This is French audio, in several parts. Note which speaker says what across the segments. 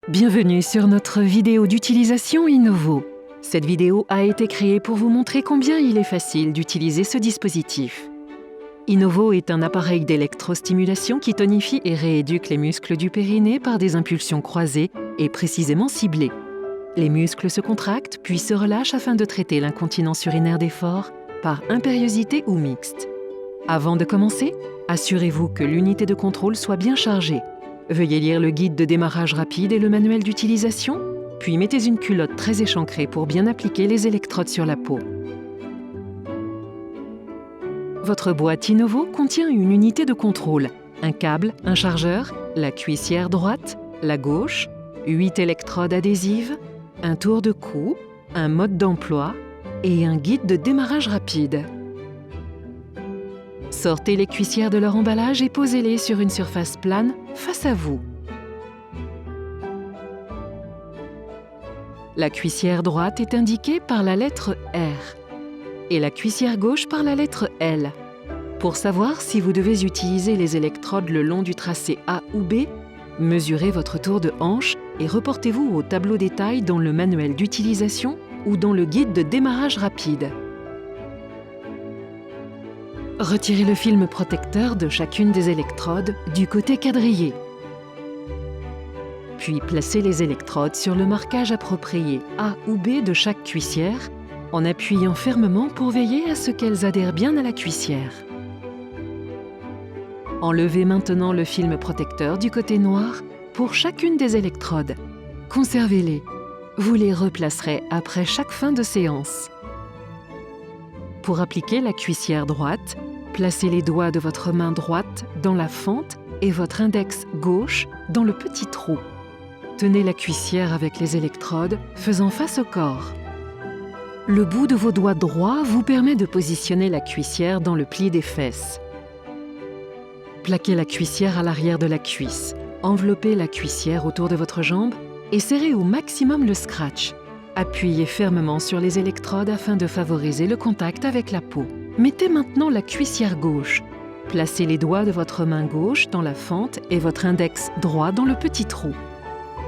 Speaker 1: Bienvenue sur notre vidéo d'utilisation Innovo. Cette vidéo a été créée pour vous montrer combien il est facile d'utiliser ce dispositif. Innovo est un appareil d'électrostimulation qui tonifie et rééduque les muscles du périnée par des impulsions croisées et précisément ciblées. Les muscles se contractent puis se relâchent afin de traiter l'incontinence urinaire d'effort par impériosité ou mixte. Avant de commencer, assurez-vous que l'unité de contrôle soit bien chargée. Veuillez lire le guide de démarrage rapide et le manuel d'utilisation, puis mettez une culotte très échancrée pour bien appliquer les électrodes sur la peau. Votre boîte Innovo contient une unité de contrôle, un câble, un chargeur, la cuissière droite, la gauche, 8 électrodes adhésives, un tour de cou, un mode d'emploi et un guide de démarrage rapide. Sortez les cuissières de leur emballage et posez-les sur une surface plane face à vous. La cuissière droite est indiquée par la lettre R et la cuissière gauche par la lettre L. Pour savoir si vous devez utiliser les électrodes le long du tracé A ou B, mesurez votre tour de hanche et reportez-vous au tableau des tailles dans le manuel d'utilisation ou dans le guide de démarrage rapide. Retirez le film protecteur de chacune des électrodes du côté quadrillé. Puis placez les électrodes sur le marquage approprié A ou B de chaque cuissière en appuyant fermement pour veiller à ce qu'elles adhèrent bien à la cuissière. Enlevez maintenant le film protecteur du côté noir pour chacune des électrodes. Conservez-les. Vous les replacerez après chaque fin de séance. Pour appliquer la cuissière droite, placez les doigts de votre main droite dans la fente et votre index gauche dans le petit trou. Tenez la cuissière avec les électrodes faisant face au corps. Le bout de vos doigts droits vous permet de positionner la cuissière dans le pli des fesses. Plaquez la cuissière à l'arrière de la cuisse. Enveloppez la cuissière autour de votre jambe et serrez au maximum le scratch. Appuyez fermement sur les électrodes afin de favoriser le contact avec la peau. Mettez maintenant la cuissière gauche. Placez les doigts de votre main gauche dans la fente et votre index droit dans le petit trou.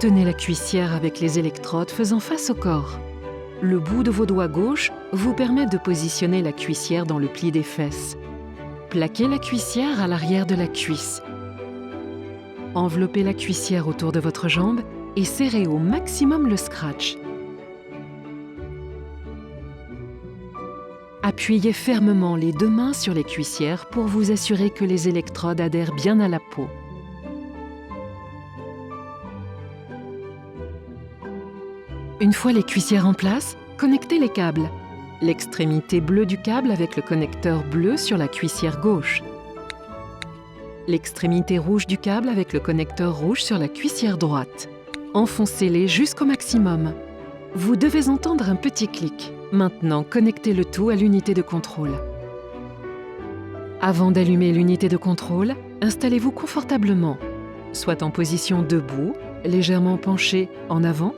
Speaker 1: Tenez la cuissière avec les électrodes faisant face au corps. Le bout de vos doigts gauche vous permet de positionner la cuissière dans le pli des fesses. Plaquez la cuissière à l'arrière de la cuisse. Enveloppez la cuissière autour de votre jambe et serrez au maximum le scratch. Appuyez fermement les deux mains sur les cuissières pour vous assurer que les électrodes adhèrent bien à la peau. Une fois les cuissières en place, connectez les câbles. L'extrémité bleue du câble avec le connecteur bleu sur la cuissière gauche. L'extrémité rouge du câble avec le connecteur rouge sur la cuissière droite. Enfoncez-les jusqu'au maximum. Vous devez entendre un petit clic. Maintenant, connectez le tout à l'unité de contrôle. Avant d'allumer l'unité de contrôle, installez-vous confortablement, soit en position debout, légèrement penché en avant,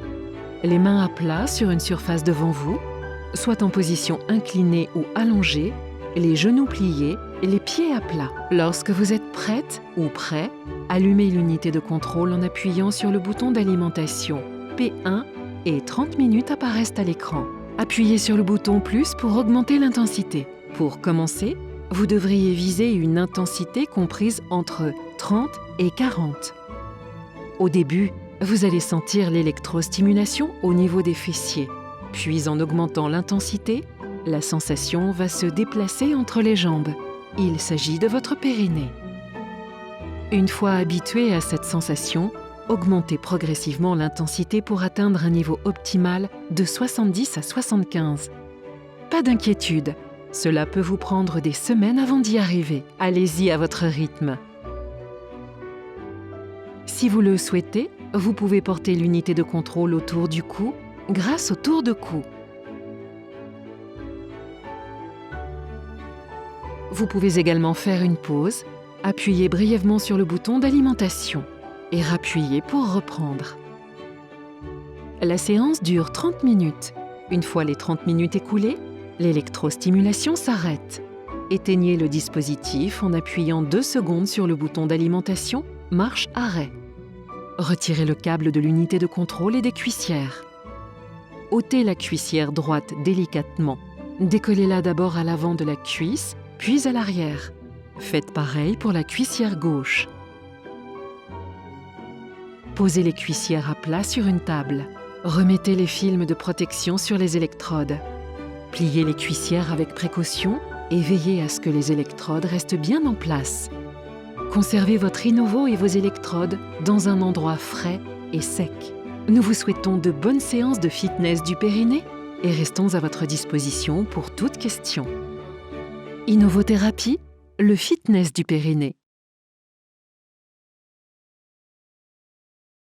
Speaker 1: les mains à plat sur une surface devant vous, soit en position inclinée ou allongée, les genoux pliés et les pieds à plat. Lorsque vous êtes prête ou prêt, allumez l'unité de contrôle en appuyant sur le bouton d'alimentation P1 et 30 minutes apparaissent à l'écran. Appuyez sur le bouton plus pour augmenter l'intensité. Pour commencer, vous devriez viser une intensité comprise entre 30 et 40. Au début, vous allez sentir l'électrostimulation au niveau des fessiers. Puis en augmentant l'intensité, la sensation va se déplacer entre les jambes. Il s'agit de votre périnée. Une fois habitué à cette sensation, augmentez progressivement l'intensité pour atteindre un niveau optimal de 70 à 75. Pas d'inquiétude, cela peut vous prendre des semaines avant d'y arriver. Allez-y à votre rythme. Si vous le souhaitez, vous pouvez porter l'unité de contrôle autour du cou grâce au tour de cou. Vous pouvez également faire une pause, appuyer brièvement sur le bouton d'alimentation et rappuyez pour reprendre. La séance dure 30 minutes. Une fois les 30 minutes écoulées, l'électrostimulation s'arrête. Éteignez le dispositif en appuyant 2 secondes sur le bouton d'alimentation, marche arrêt. Retirez le câble de l'unité de contrôle et des cuissières. Ôtez la cuissière droite délicatement. Décollez-la d'abord à l'avant de la cuisse, puis à l'arrière. Faites pareil pour la cuissière gauche. Posez les cuissières à plat sur une table. Remettez les films de protection sur les électrodes. Pliez les cuissières avec précaution et veillez à ce que les électrodes restent bien en place. Conservez votre Innovo et vos électrodes dans un endroit frais et sec. Nous vous souhaitons de bonnes séances de fitness du périnée et restons à votre disposition pour toute question. Innovothérapie, le fitness du périnée.